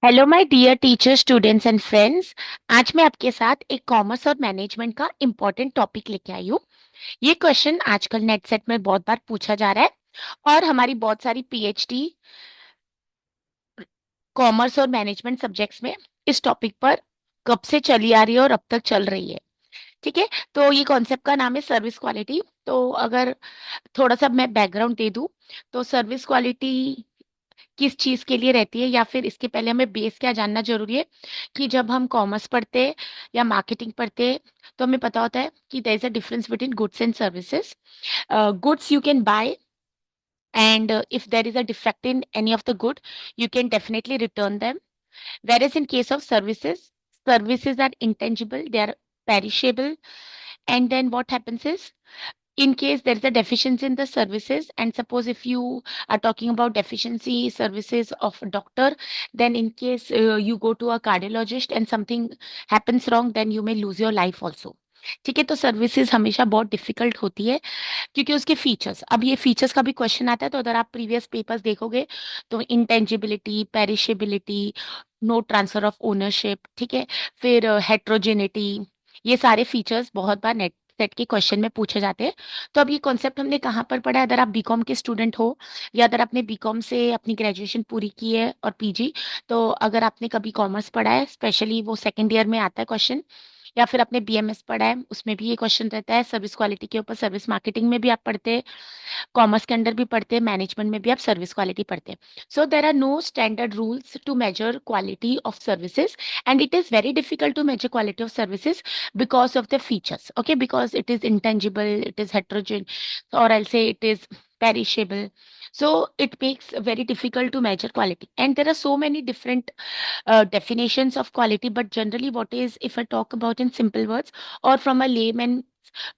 Hello my dear teacher students and friends. आज मैं आपके साथ एक कॉमर्स और मैनेजमेंट का इम्पोर्टेंट टॉपिक लेके आई हूँ। ये क्वेश्चन आजकल नेट सेट में बहुत बार पूछा जा रहा है और हमारी बहुत सारी पीएचडी कॉमर्स और मैनेजमेंट सब्जेक्ट्स में इस टॉपिक पर कब से चली आ रही है और अब तक चल रही है। ठीक है। तो ये कॉन्सेप्ट का नाम है सर्विस क्वालिटी। तो अगर थोड़ा सा मैं बैकग्राउंड दे दूं, तो सर्विस क्वालिटी किस चीज के लिए रहती है, या फिर इसके पहले हमें बेस क्या जानना जरूरी है कि जब हम कॉमर्स पढ़ते हैं या मार्केटिंग पढ़ते हैं तो हमें पता होता है कि there is a difference between goods and services. Goods you can buy, and if there is a defect in any of the good, you can definitely return them. Whereas in case of services, services are intangible, they are perishable. And then what happens is, in case there is a deficiency in the services, and suppose if you are talking about deficiency services of a doctor, then in case you go to a cardiologist and something happens wrong, then you may lose your life also. ठीक है। तो services हमेशा बहुत difficult होती है क्योंकि उसके features, अब ये फीचर्स का भी क्वेश्चन आता है, तो अगर आप प्रीवियस पेपर्स देखोगे तो intangibility, perishability, no transfer of ownership, ठीक है, फिर हेट्रोजेनिटी, ये सारे फीचर्स बहुत बार नेट सेट के क्वेश्चन में पूछे जाते हैं। तो अब ये कॉन्सेप्ट हमने कहाँ पर पढ़ा है? अगर आप बीकॉम के स्टूडेंट हो या अगर आपने बीकॉम से अपनी ग्रेजुएशन पूरी की है और पीजी, तो अगर आपने कभी कॉमर्स पढ़ा है, स्पेशली वो सेकेंड ईयर में आता है क्वेश्चन, या फिर आपने बीएमएस पढ़ा है उसमें भी ये क्वेश्चन रहता है। सर्विस क्वालिटी के ऊपर सर्विस मार्केटिंग में भी आप पढ़ते हैं, कॉमर्स के अंदर भी पढ़ते हैं, मैनेजमेंट में भी आप सर्विस क्वालिटी पढ़ते हैं। So there are no standard rules to measure quality of services, and it is very difficult to measure quality of services because of the features, okay, because it is intangible, it is heterogeneous, or I'll say it is perishable. So it makes very difficult to measure quality, and there are so many different definitions of quality. But generally, what is, if I talk about in simple words or from a layman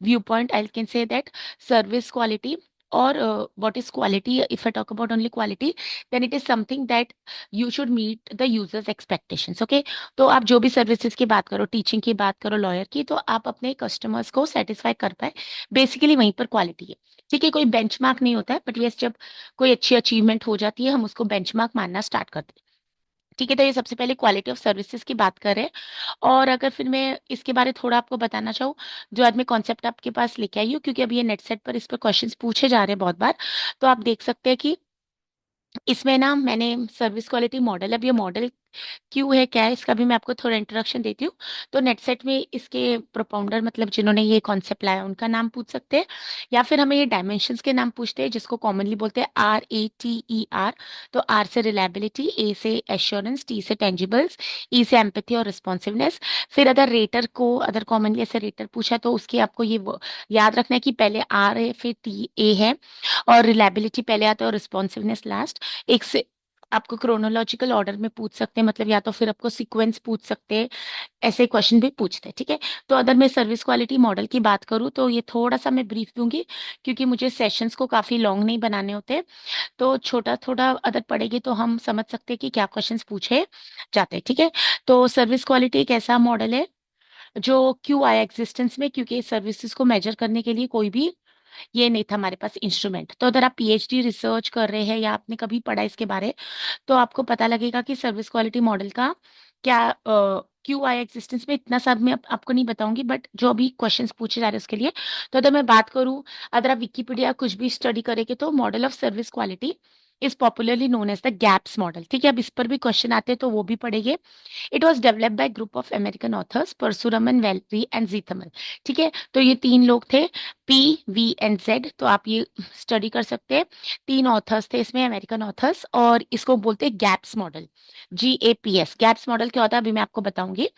viewpoint, I can say that service quality, or what is quality, if I talk about only quality, then it is something that you should meet the users expectations, okay. तो आप जो भी services की बात करो, teaching की बात करो, लॉयर की, तो आप अपने कस्टमर्स को सेटिस्फाई कर पाए, बेसिकली वहीं पर क्वालिटी है। ठीक है, कोई बेंचमार्क नहीं होता है, बट यस, जब कोई अच्छी अचीवमेंट हो जाती है हम उसको बेंचमार्क मानना स्टार्ट करते हैं। ठीक है। तो ये सबसे पहले क्वालिटी ऑफ सर्विसेज की बात करें, और अगर फिर मैं इसके बारे थोड़ा आपको बताना चाहूँ, जो आज मैं कॉन्सेप्ट आपके पास लेके आई हूँ, क्योंकि अभी ये नेट सेट पर इस पर क्वेश्चंस पूछे जा रहे हैं बहुत बार, तो आप देख सकते हैं कि इसमें ना मैंने सर्विस क्वालिटी मॉडल, अब ये मॉडल क्यों है, क्या है, इसका भी मैं आपको थोड़ा इंट्रोडक्शन देती हूँ। तो नेटसेट में इसके प्रोपाउंडर, मतलब जिन्होंने ये कॉन्सेप्ट लाया, उनका नाम पूछ सकते हैं, या फिर हमें ये डायमेंशंस के नाम पूछते हैं, जिसको कॉमनली बोलते हैं RATER। तो आर से रिलायबिलिटी, ए से एश्योरेंस, टी से टेंजिबल्स, ई से एम्पैथी और रिस्पॉन्सिवनेस। फिर अगर रेटर को, अदर कॉमनली ऐसे रेटर पूछा, तो उसकी आपको ये याद रखना है कि पहले आर है, फिर टी ए है, और रिलायबिलिटी पहले आता है और रिस्पॉन्सिवनेस लास्ट। एक से आपको क्रोनोलॉजिकल ऑर्डर में पूछ सकते हैं, मतलब या तो फिर आपको सीक्वेंस पूछ सकते हैं, ऐसे क्वेश्चन भी पूछते हैं। ठीक है। तो अगर मैं सर्विस क्वालिटी मॉडल की बात करूं, तो ये थोड़ा सा मैं ब्रीफ दूंगी, क्योंकि मुझे सेशंस को काफी लॉन्ग नहीं बनाने होते, तो छोटा थोड़ा अगर पढ़ेगी तो हम समझ सकते हैं कि क्या क्वेश्चंस पूछे जाते हैं। ठीक है। तो सर्विस क्वालिटी एक ऐसा मॉडल है जो क्यों आया एग्जिस्टेंस में, क्योंकि सर्विसेज को मेजर करने के लिए कोई भी ये नहीं था हमारे पास इंस्ट्रूमेंट। तो अगर आप पीएचडी रिसर्च कर रहे हैं या आपने कभी पढ़ा इसके बारे, तो आपको पता लगेगा कि सर्विस क्वालिटी मॉडल का क्या क्यों आया एग्जिस्टेंस में। इतना सब मैं आपको नहीं बताऊंगी, बट जो अभी क्वेश्चंस पूछे जा रहे हैं उसके लिए, तो अगर मैं बात करूं, अगर आप विकीपीडिया कुछ भी स्टडी करेंगे, तो model of service quality is popularly known as the gaps model. ठीक है। अब इस पर भी क्वेश्चन आते हैं तो वो भी पढ़ेंगे। It was developed by group of American authors, Parasuraman, Valarie and Zeithaml. ठीक है। तो ये तीन लोग थे, PV and Z, तो आप ये स्टडी कर सकते हैं। तीन ऑथर्स थे इसमें, अमेरिकन ऑथर्स, और इसको बोलते हैं gaps model, GAPS। Gaps model क्या होता है अभी मैं आपको बताऊंगी।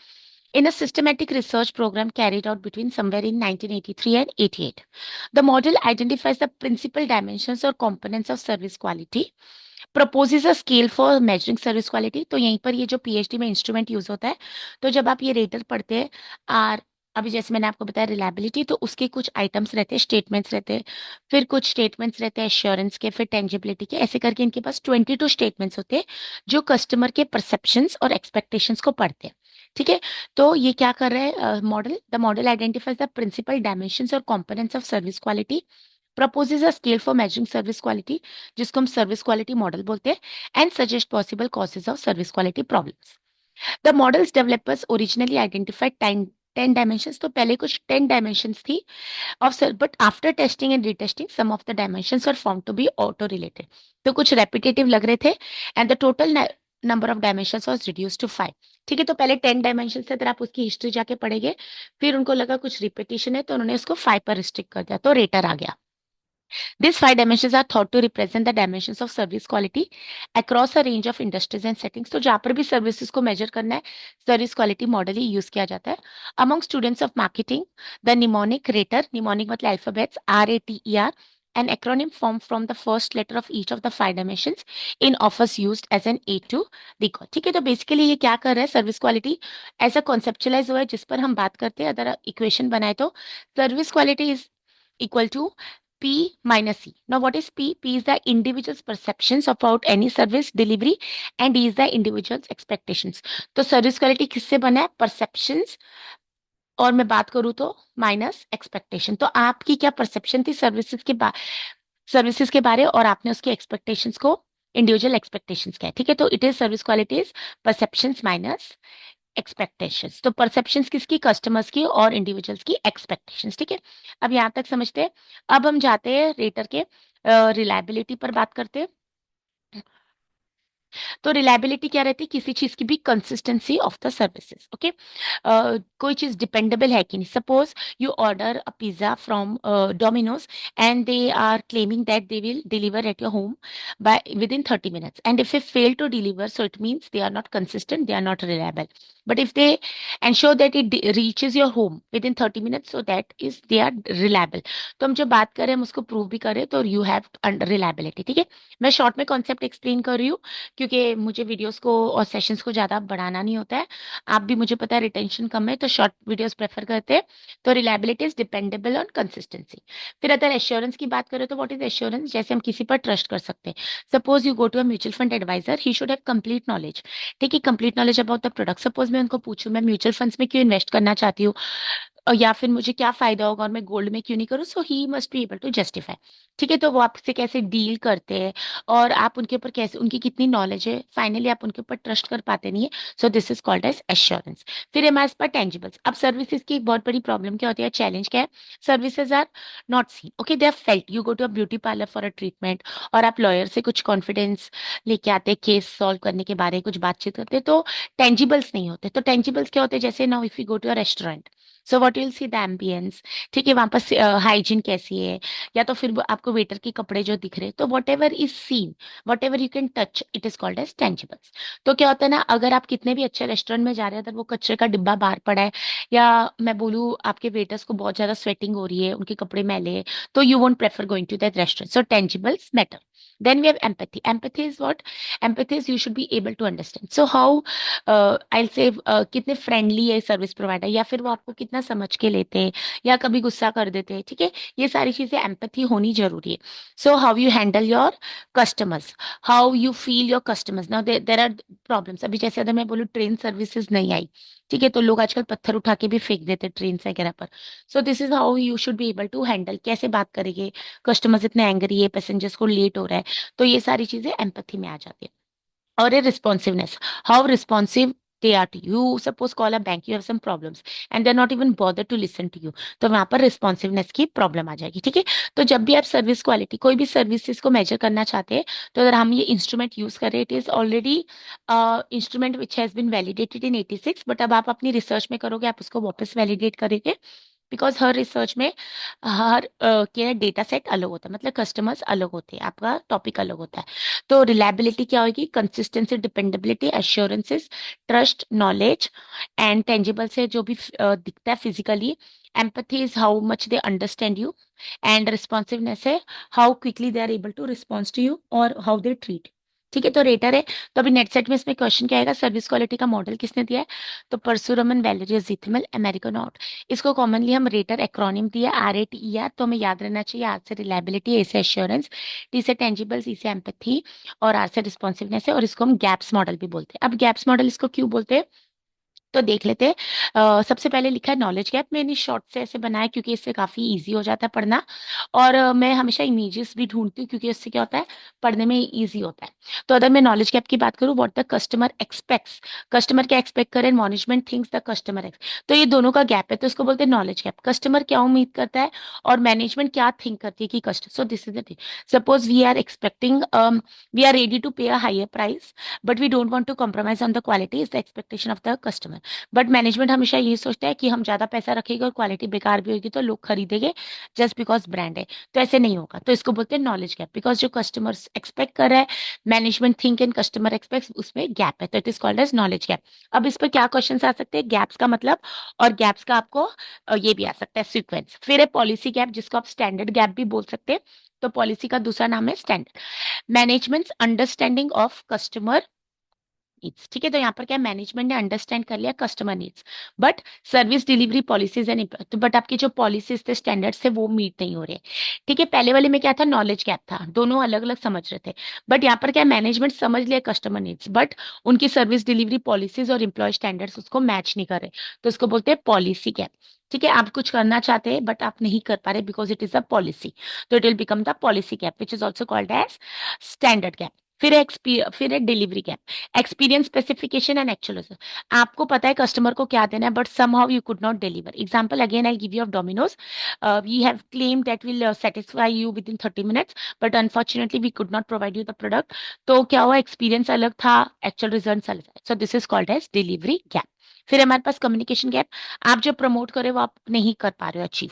In a systematic research program carried out between somewhere in 1983 and 88, the model identifies the principal dimensions or components of service quality, proposes a scale for measuring service quality। तो यहीं पर ये जो पीएचडी में इंस्ट्रूमेंट यूज होता है, तो जब आप ये रेटर पढ़ते हैं, आर, अभी जैसे मैंने आपको बताया रिलायबिलिटी, तो उसके कुछ आइटम्स रहते हैं, स्टेटमेंट्स रहते हैं, फिर कुछ स्टेटमेंट्स रहते हैं एश्योरेंस के, फिर टेंजिबिलिटी के, ऐसे करके इनके पास 22 स्टेटमेंट्स होते हैं जो कस्टमर के परसेप्शंस और एक्सपेक्टेशंस को पढ़ते हैं। ठीक है। तो ये क्या कर रहा है model, the model identifies the principal dimensions और components of service quality, proposes a scale for measuring service quality, जिसको हम सर्विस क्वालिटी मॉडल बोलते हैं, and suggest possible causes of service quality problems. The models developers originally identified 10 dimensions, तो पहले कुछ 10 dimensions थी of cell, but after testing and retesting, some of the dimensions were found to be auto-related. तो कुछ repetitive लग रहे थे and the total number of dimensions was reduced to 5. ठीक है, तो पहले 10 dimensions थे, अगर आप उसकी हिस्ट्री जाके पढ़ेंगे, फिर उनको लगा कुछ रिपीटिशन है तो उन्होंने उसको 5 पर रिस्ट्रिक्ट कर दिया, तो रेटर आ गया. These 5 dimensions are thought to represent the dimensions of service quality across a range of industries and settings. तो जहाँ पर भी सर्विसेज को मेजर करना है, सर्विस क्वालिटी मॉडल ही यूज किया जाता है. Among students of marketing, the mnemonic rater, mnemonic मतलब alphabets RATER, an acronym formed from the first letter of each of the 5 dimensions in office used as an aid to recall. ठीक है, तो basically ये क्या कर रहा है, service quality ऐसा कॉन्सेप्चुलाइज हुआ है जिस पर हम बात करते हैं. अगर इक्वेशन बनाए तो service quality is equal to P minus C. Now, what is P? P is the individual's perceptions about any service delivery and E is the individual's expectations. तो सर्विस क्वालिटी किससे बना है? परसेप्शंस, और मैं बात करूं तो माइनस एक्सपेक्टेशन. तो आपकी क्या परसेप्शन थी सर्विसेज के बारे, और आपने उसके एक्सपेक्टेशंस को, इंडिविजुअल एक्सपेक्टेशंस क्या है. ठीक है, तो it is service quality is perceptions minus expectations. तो परसेप्शंस किसकी? कस्टमर्स की, और इंडिविजुअल्स की एक्सपेक्टेशंस. ठीक है, अब यहां तक समझते हैं. अब हम जाते हैं रेटर के रिलायबिलिटी पर बात करते हैं. तो रिलायबिलिटी क्या रहती है? किसी चीज की भी consistency of the services. Okay, कोई चीज डिपेंडेबल है कि नहीं. Suppose you order a pizza from Domino's and they are claiming that they will deliver at your home by within 30 minutes, and if they fail to deliver, so it means they are not consistent, they are not reliable. But if they ensure that it reaches your home within 30 minutes, so that is they are reliable. तो हम जब बात करें, हम उसको prove भी करें, तो यू हैव रिलायबिलिटी. ठीक है, मैं शॉर्ट में कॉन्सेप्ट एक्सप्लेन कर रही हूँ क्योंकि मुझे वीडियोस को और सेशंस को ज़्यादा बढ़ाना नहीं होता है. आप भी, मुझे पता है रिटेंशन कम है, तो शॉर्ट वीडियोस प्रेफर करते हैं. तो reliability is dependable on consistency. फिर अगर एश्योरेंस की बात करें तो व्हाट इज एश्योरेंस? जैसे हम किसी पर ट्रस्ट कर सकते हैं. Suppose you go to a mutual fund adviser, he should have complete knowledge. ठीक है, complete knowledge about the product. Suppose मैं उनको पूछूं, मैं म्यूचुअल फंड्स में क्यों इन्वेस्ट करना चाहती हूँ, या फिर मुझे क्या फायदा होगा और मैं गोल्ड में क्यों नहीं करूँ, so he must be able to justify. ठीक है, तो वो आपसे कैसे डील करते हैं और आप उनके ऊपर कैसे, उनकी कितनी नॉलेज है, फाइनली आप उनके ऊपर ट्रस्ट कर पाते नहीं है. So this is called as assurance. फिर हमारे पास टेंजिबल्स. अब सर्विसेज की एक बहुत बड़ी प्रॉब्लम क्या होती है, चैलेंज क्या है? Services are not seen. Okay, they are felt. You go to a beauty parlour for a treatment, और आप लॉयर से कुछ कॉन्फिडेंस लेके आते हैं, केस सॉल्व करने के बारे में कुछ बातचीत करते हैं, तो टेंजिबल्स नहीं होते. तो टेंजिबल्स क्या होते हैं? जैसे now if you go to a restaurant, so what will see the ambience. ठीक है, वहां पर हाइजीन कैसी है, या तो फिर आपको वेटर के कपड़े जो दिख रहे, तो whatever is seen, whatever you can touch, it is called as tangibles. तो क्या होता है ना, अगर आप कितने भी अच्छे रेस्टोरेंट में जा रहे हैं, अगर वो कचरे का डिब्बा बाहर पड़ा है, या मैं बोलूँ आपके वेटर्स को बहुत ज्यादा स्वेटिंग हो रही है, उनके कपड़े मैले हैं, तो you won't prefer going to that restaurant. So tangibles matter. Then we have empathy. Empathy is what? Empathy is you should be able to understand. So how I'll say कितने फ्रेंडली है सर्विस प्रोवाइडर, या फिर वो आपको कितना समझ के लेते हैं, या कभी गुस्सा कर देते हैं. ठीक है, ये सारी चीजें एम्पैथी होनी जरूरी है. So how you handle your customers, how you feel your customers. Now there are problems. अभी जैसे अगर मैं बोलूँ ट्रेन सर्विसेज नहीं आई, ठीक है, तो लोग आजकल पत्थर उठा के भी फेंक देते ट्रेन वगैरह पर. So this is how you should be able to handle. कैसे बात करेंगे, कस्टमर्स इतने एंग्री है, पैसेंजर्स को लेट हो रहा है, तो ये सारी चीजें एम्पैथी में आ जाती है. और ये responsiveness, how responsive they are to you. Suppose call a bank, you have some problems and they're not even bothered to listen to you, तो वहां पर responsiveness की प्रॉब्लम आ जाएगी. ठीक है, तो जब भी आप सर्विस क्वालिटी, कोई भी सर्विसेज को मेजर करना चाहते हैं, तो अगर हम ये इंस्ट्रूमेंट यूज करें, it is already instrument which has been validated in 86, but अब आप अपनी रिसर्च में करोगे, आप उसको वापस वैलिडेट करेंगे, बिकॉज हर रिसर्च में हर क्या डेटा सेट अलग होता है, मतलब कस्टमर्स अलग होते हैं, आपका टॉपिक अलग होता है. तो रिलायबिलिटी क्या होगी? Consistency, dependability, assurances, trust, knowledge, and tangible से जो भी दिखता है physically. Empathy is how much they understand you, and responsiveness है how quickly they are able to response to you, और हाउ दे ट्रीट. ठीक है, तो रेटर है. तो अभी नेट सेट में इसमें क्वेश्चन क्या आएगा, सर्विस क्वालिटी का मॉडल किसने दिया है? तो परसुरमन, वैलेरियस, जिथमल, अमेरिकनॉट. इसको कॉमनली हम रेटर एक्रोनिम दिया RATER, तो हमें याद रहना चाहिए. आर से रिलायबिलिटी, ए से एश्योरेंस, टी से टेंजिबल्स, ई से एम्पैथी, और आर से रिस्पॉन्सिवनेस है, और इसको हम गैप्स मॉडल भी बोलते हैं. अब गैप्स मॉडल इसको क्यों बोलते हैं? तो देख लेते हैं। सबसे पहले लिखा है नॉलेज गैप। मैंने शॉर्ट से ऐसे बनाया क्योंकि इससे काफी इजी हो जाता है पढ़ना। और मैं हमेशा इमेजेस भी ढूंढती हूँ क्योंकि इससे क्या होता है, पढ़ने में इजी होता है। तो अगर मैं नॉलेज गैप की बात करूँ, what the customer aspects, customer क्या एक्सपेक्ट करे, management thinks the customer x, तो ये दोनों का गैप है, तो इसको बोलते हैं नॉलेज गैप। कस्टमर क्या उम्मीद करता है और मैनेजमेंट क्या थिंक करती है कि customer, so this is the thing. Suppose we are expecting, we are ready to pay a higher price but we don't want to compromise on the quality, is the expectation of the customer. But management हमेशा ये सोचता है कि हम ज्यादा पैसा रखेंगे और क्वालिटी बेकार भी होगी तो लोग खरीदेंगे जस्ट बिकॉज ब्रांड है। तो ऐसे नहीं होगा, तो इसको बोलते हैं नॉलेज गैप। बिकॉज जो कस्टमर्स एक्सपेक्ट कर रहा है, management think and customer expect, उसमें गैप है, तो it is called as knowledge gap. अब इस पर क्या क्वेश्चन आ सकते हैं, गैप्स का मतलब, और गैप्स का आपको ये भी आ सकता है सीक्वेंस। फिर है पॉलिसी गैप, जिसको आप स्टैंडर्ड गैप भी बोल सकते हैं। तो पॉलिसी का दूसरा नाम है standard. Management understanding of customer needs, ठीक है। तो यहाँ पर क्या, मैनेजमेंट ने अंडरस्टैंड कर लिया customer needs, but service delivery policies and, but आपकी जो पॉलिसीज थे, स्टैंडर्ड्स थे, वो मीट नहीं हो रहे। ठीक है, पहले वाले में क्या था, नॉलेज गैप था, दोनों अलग अलग समझ रहे थे। बट यहाँ पर क्या, मैनेजमेंट समझ लिया कस्टमर नीड्स, बट उनकी सर्विस डिलीवरी पॉलिसीज और एम्प्लॉय स्टैंडर्ड्स उसको मैच नहीं कर रहे, तो इसको बोलते हैं पॉलिसी गैप। ठीक है, आप कुछ करना चाहते हैं बट आप नहीं कर पा रहे because it is a policy, तो it will become the policy gap which is also called as standard gap. फिर है delivery gap, experience specification and actual. आपको पता है कस्टमर को क्या देना है but somehow you could not deliver. Example again I give you of Domino's, we have claim that will satisfy you within 30 minutes but unfortunately we could not provide you the product. तो क्या हुआ, experience अलग था, actual result अलग था, so this is called as delivery gap. फिर हमारे पास communication gap, आप जो प्रमोट करे वो आप नहीं कर पा रहे हो achieve.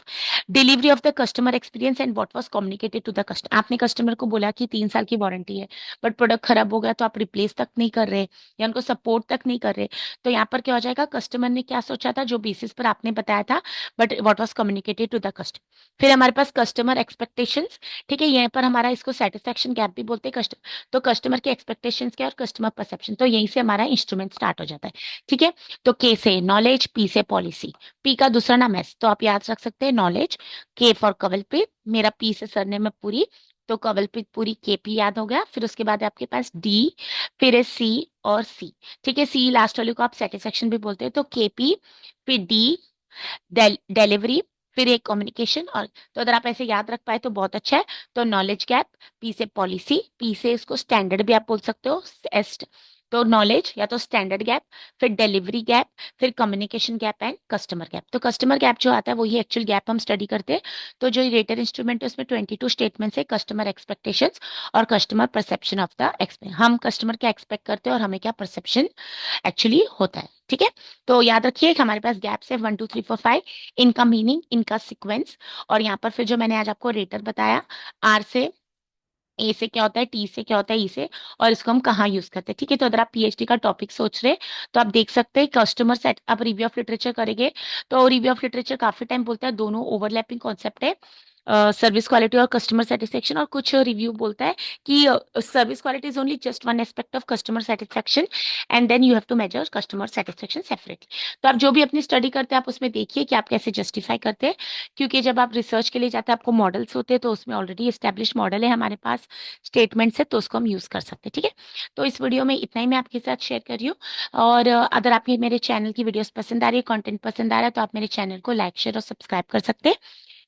Delivery of the customer experience and what was communicated to the customer, आपने कस्टमर को बोला कि 3 साल की वारंटी है बट प्रोडक्ट खराब हो गया तो आप रिप्लेस तक नहीं कर रहे या उनको सपोर्ट तक नहीं कर रहे। तो यहाँ पर क्या हो जाएगा, कस्टमर ने क्या सोचा था, जो बेसिस पर आपने बताया था, but what was communicated to the customer. फिर हमारे पास कस्टमर एक्सपेक्टेशंस, ठीक है, यहाँ पर हमारा इसको सेटिस्फेक्शन गैप भी बोलते हैं। कस्टमर, तो कस्टमर के एक्सपेक्टेशंस क्या और कस्टमर परसेप्शन, तो यहीं से हमारा इंस्ट्रूमेंट स्टार्ट हो जाता है। ठीक है, तो के से नॉलेज, पी से पॉलिसी, पी का दूसरा नाम एस, तो आप याद रख सकते हैं नॉलेज, के फॉर कवलप्रीत, मेरा पी से सरनेम है पूरी, तो कवलप्रीत पूरी, केपी याद हो गया। फिर उसके बाद है आपके पास डी, फिर है सी और सी। ठीक है, सी लास्ट वाले को आप सेटिस्फेक्शन भी बोलते हैं, तो केपी, फिर डी डिलीवरी, फिर एक कम्युनिकेशन। और तो अगर आप ऐसे याद रख पाए तो बहुत अच्छा है। तो नॉलेज गैप, पी से पॉलिसी, पी से इसको स्टैंडर्ड भी आप बोल सकते हो, एस, तो नॉलेज या तो स्टैंडर्ड गैप, फिर डिलीवरी गैप, फिर communication gap and customer gap. तो कस्टमर गैप जो आता है वही एक्चुअल गैप हम स्टडी करते हैं। तो जो रेटर इंस्ट्रूमेंट है उसमें 22 स्टेटमेंट्स है, कस्टमर एक्सपेक्टेशंस और customer perception of the expect, हम कस्टमर क्या एक्सपेक्ट करते हैं और हमें क्या परसेप्शन एक्चुअली होता है। ठीक है, तो याद रखिए हमारे पास गैप्स है 1 2 3 4 5, इनका मीनिंग, इनका सीक्वेंस, और यहाँ पर फिर जो मैंने आज आपको रेटर बताया, आर से, ए से क्या होता है, टी से क्या होता है, ई से, और इसको हम कहाँ यूज करते हैं। ठीक है, तो अगर आप पीएचडी का टॉपिक सोच रहे हैं तो आप देख सकते हैं कस्टमर सेट, आप रिव्यू ऑफ लिटरेचर करेंगे तो रिव्यू ऑफ लिटरेचर काफी टाइम बोलता है, दोनों ओवरलैपिंग कॉन्सेप्ट है, सर्विस क्वालिटी और कस्टमर सेटिस्फेक्शन। और कुछ रिव्यू बोलता है कि service quality is only just one aspect of customer satisfaction and then you have to measure customer satisfaction separately. तो आप जो भी अपनी स्टडी करते हैं आप उसमें देखिए कि आप कैसे जस्टिफाई करते हैं, क्योंकि जब आप रिसर्च के लिए जाते हैं आपको मॉडल्स होते हैं, तो उसमें ऑलरेडी एस्टेब्लिश मॉडल है हमारे पास, स्टेटमेंट्स है, तो उसको हम यूज कर सकते हैं। ठीक है, तो इस वीडियो में इतना ही मैं आपके साथ शेयर कर रही हूँ। और अगर आपके मेरे चैनल की वीडियोस पसंद आ रही है, कंटेंट पसंद आ रहा है, तो आप मेरे चैनल को लाइक, शेयर और सब्सक्राइब कर सकते हैं।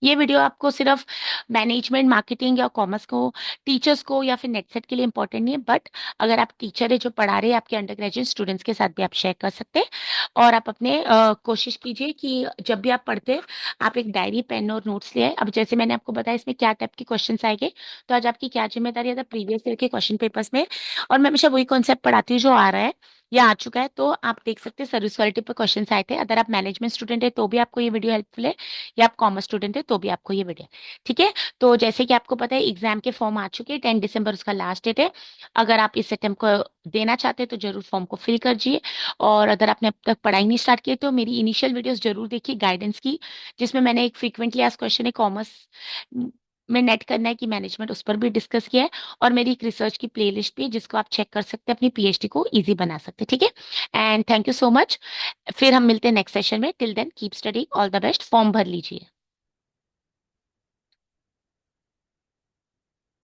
ये वीडियो आपको सिर्फ मैनेजमेंट, मार्केटिंग या कॉमर्स को, टीचर्स को या फिर नेट सेट के लिए इंपॉर्टेंट नहीं है, बट अगर आप टीचर है जो पढ़ा रहे हैं आपके अंडर ग्रेजुएट स्टूडेंट्स के साथ भी आप शेयर कर सकते हैं। और आप अपने कोशिश कीजिए कि जब भी आप पढ़ते हैं आप एक डायरी, पेन और नोट्स ले आए। अब जैसे मैंने आपको बताया इसमें क्या टाइप के क्वेश्चन आएंगे, तो आज आपकी क्या जिम्मेदारी है प्रीवियस ईयर के क्वेश्चन पेपर्स में, और मैं हमेशा वही कॉन्सेप्ट पढ़ाती हूँ जो आ रहा है या आ चुका है, तो आप देख सकते हैं सर्विस क्वालिटी पर क्वेश्चन आए थे। अगर आप मैनेजमेंट स्टूडेंट है तो भी आपको ये वीडियो हेल्पफुल है, या आप कॉमर्स स्टूडेंट है तो भी आपको ये वीडियो, ठीक है। तो जैसे कि आपको पता है एग्जाम के फॉर्म आ चुके हैं, 10 दिसंबर उसका लास्ट डेट है। अगर आप इस अटेम्प्ट को देना चाहते हैं तो जरूर फॉर्म को फिल करिए। और अगर आपने अब तक पढ़ाई नहीं स्टार्ट की तो मेरी इनिशियल वीडियोस जरूर देखिए गाइडेंस की, जिसमें मैंने एक फ्रीक्वेंटली आस्क्ड क्वेश्चन है कॉमर्स में नेट करना है कि मैनेजमेंट, उस पर भी डिस्कस किया है। और मेरी एक रिसर्च की प्लेलिस्ट भी है जिसको आप चेक कर सकते हैं, अपनी पीएचडी को इजी बना सकते हैं। ठीक है, and thank you so much. फिर हम मिलते हैं नेक्स्ट सेशन में, till then keep study, all the best, form भर लीजिए।